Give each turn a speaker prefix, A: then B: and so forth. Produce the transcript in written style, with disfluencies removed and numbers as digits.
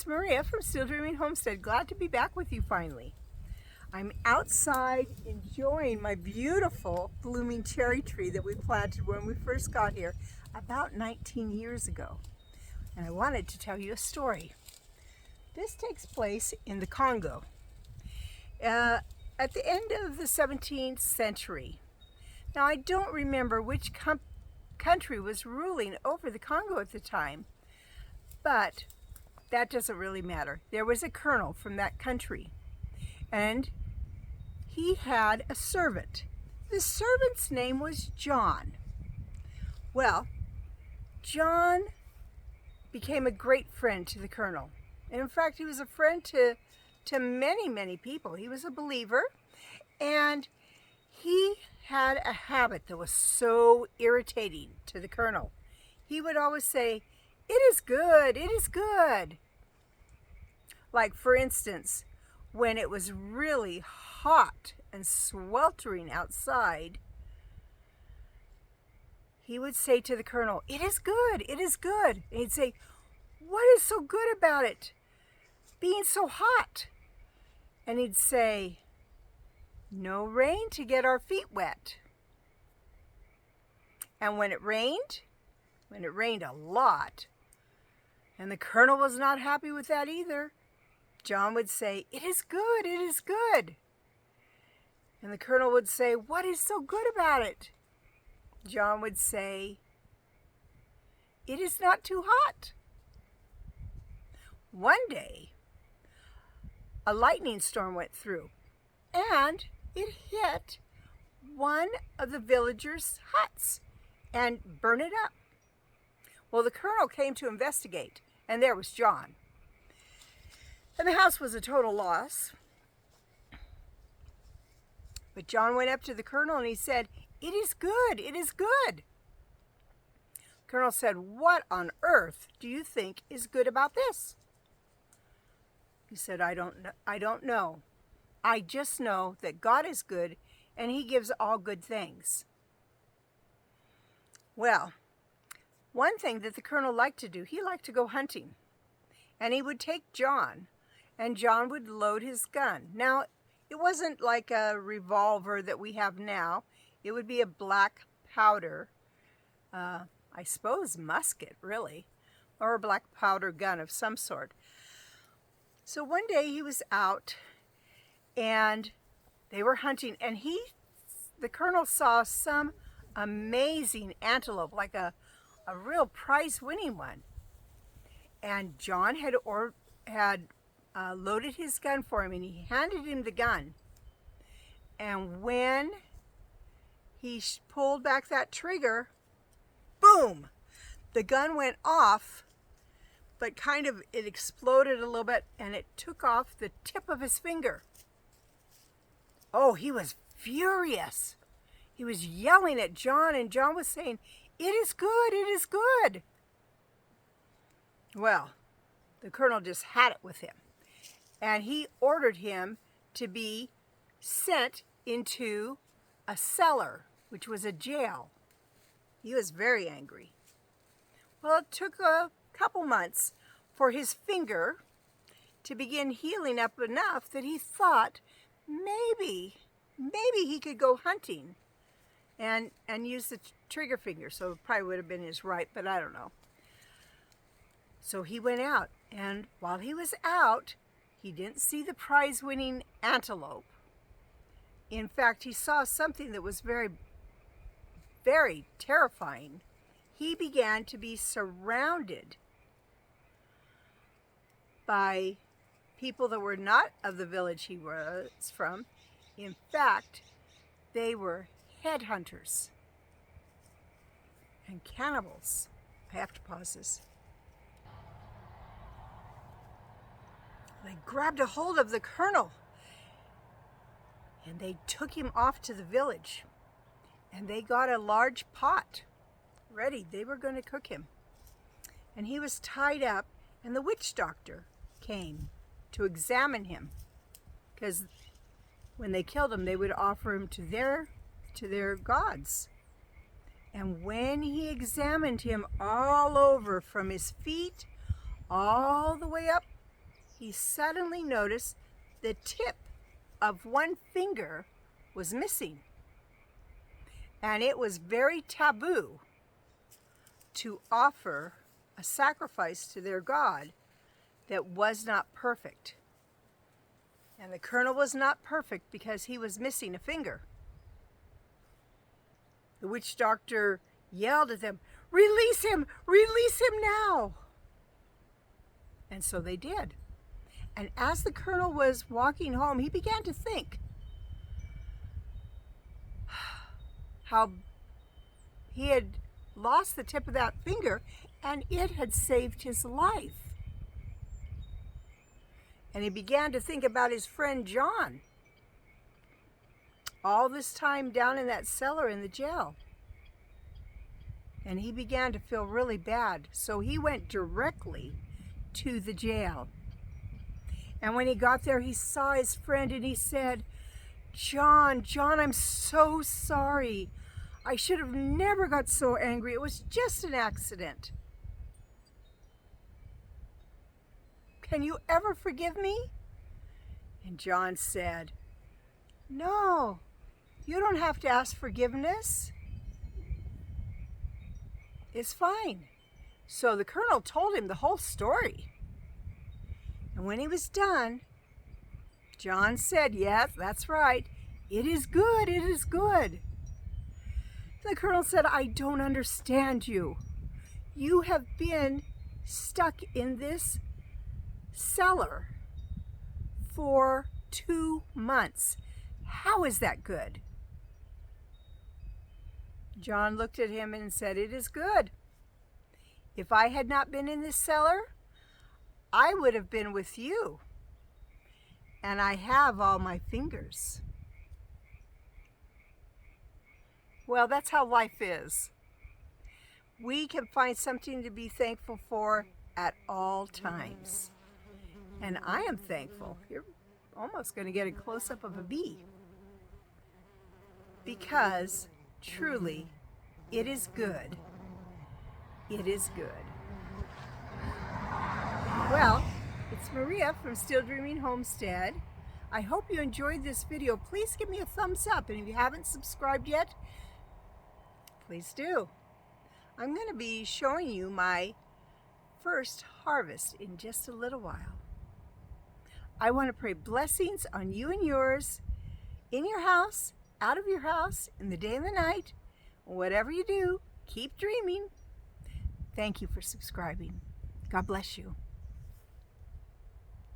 A: it's Maria from Still Dreaming Homestead. Glad to be back with you finally. I'm outside enjoying my beautiful blooming cherry tree that we planted when we first got here about 19 years ago. And I wanted to tell you a story. This takes place in the Congo. At the end of the 17th century. Now I don't remember which country was ruling over the Congo at the time, but that doesn't really matter. There was a colonel from that country, and he had a servant. The servant's name was John. Well, John became a great friend to the colonel. And in fact, he was a friend to many people. He was a believer, and he had a habit that was so irritating to the colonel. He would always say, "It is good, it is good." Like, for instance, when it was really hot and sweltering outside, he would say to the colonel, "It is good, it is good." And he'd say, "What is so good about it being so hot?" And he'd say, "No rain to get our feet wet." And when it rained a lot, and the colonel was not happy with that either, John would say, "It is good, it is good." And the colonel would say, "What is so good about it?" John would say, "It is not too hot." One day, a lightning storm went through, and it hit one of the villagers' huts and burned it up. Well, the colonel came to investigate, and there was John. And the house was a total loss. But John went up to the colonel and he said, "It is good, it is good." The colonel said, "What on earth do you think is good about this?" He said, I don't know. I just know that God is good and he gives all good things." Well, one thing that the colonel liked to do, he liked to go hunting. And he would take John, and John would load his gun. Now, it wasn't like a revolver that we have now. It would be a black powder, I suppose musket, really, or a black powder gun of some sort. So one day he was out, and they were hunting, and the colonel saw some amazing antelope, like a real prize-winning one. And John had loaded his gun for him, and he handed him the gun. And when he pulled back that trigger, boom! The gun went off, but it exploded a little bit, and it took off the tip of his finger. Oh, he was furious. He was yelling at John, and John was saying, "It is good, it is good." Well, the colonel just had it with him, and he ordered him to be sent into a cellar, which was a jail. He was very angry. Well, it took a couple months for his finger to begin healing up enough that he thought maybe he could go hunting and use the trigger finger. So it probably would have been his right, but I don't know. So he went out, and while he was out, he didn't see the prize-winning antelope. In fact, he saw something that was very, very terrifying. He began to be surrounded by people that were not of the village he was from. In fact, they were headhunters and cannibals. I have to pause this. They grabbed a hold of the colonel, and they took him off to the village, and they got a large pot ready. They were going to cook him, and he was tied up, and the witch doctor came to examine him, because when they killed him, they would offer him to their gods. And when he examined him all over, from his feet all the way up he suddenly noticed the tip of one finger was missing. And it was very taboo to offer a sacrifice to their God that was not perfect. And the colonel was not perfect because he was missing a finger. The witch doctor yelled at them, "Release him! Release him now!" And so they did. And as the colonel was walking home, he began to think how he had lost the tip of that finger and it had saved his life. And he began to think about his friend John, all this time down in that cellar in the jail. And he began to feel really bad. So he went directly to the jail. And when he got there, he saw his friend and he said, John, I'm so sorry. I should have never got so angry. It was just an accident. Can you ever forgive me?" And John said, "No, you don't have to ask forgiveness. It's fine." So the colonel told him the whole story. And when he was done, John said, "Yes, that's right. It is good, it is good." The colonel said, "I don't understand you. You have been stuck in this cellar for 2 months. How is that good?" John looked at him and said, "It is good. If I had not been in this cellar, I would have been with you. And I have all my fingers." Well, that's how life is. We can find something to be thankful for at all times. And I am thankful. You're almost going to get a close-up of a bee. Because truly, it is good. It is good. Well, it's Maria from Still Dreaming Homestead. I hope you enjoyed this video. Please give me a thumbs up. And if you haven't subscribed yet, please do. I'm going to be showing you my first harvest in just a little while. I want to pray blessings on you and yours, in your house, out of your house, in the day and the night. Whatever you do, keep dreaming. Thank you for subscribing. God bless you.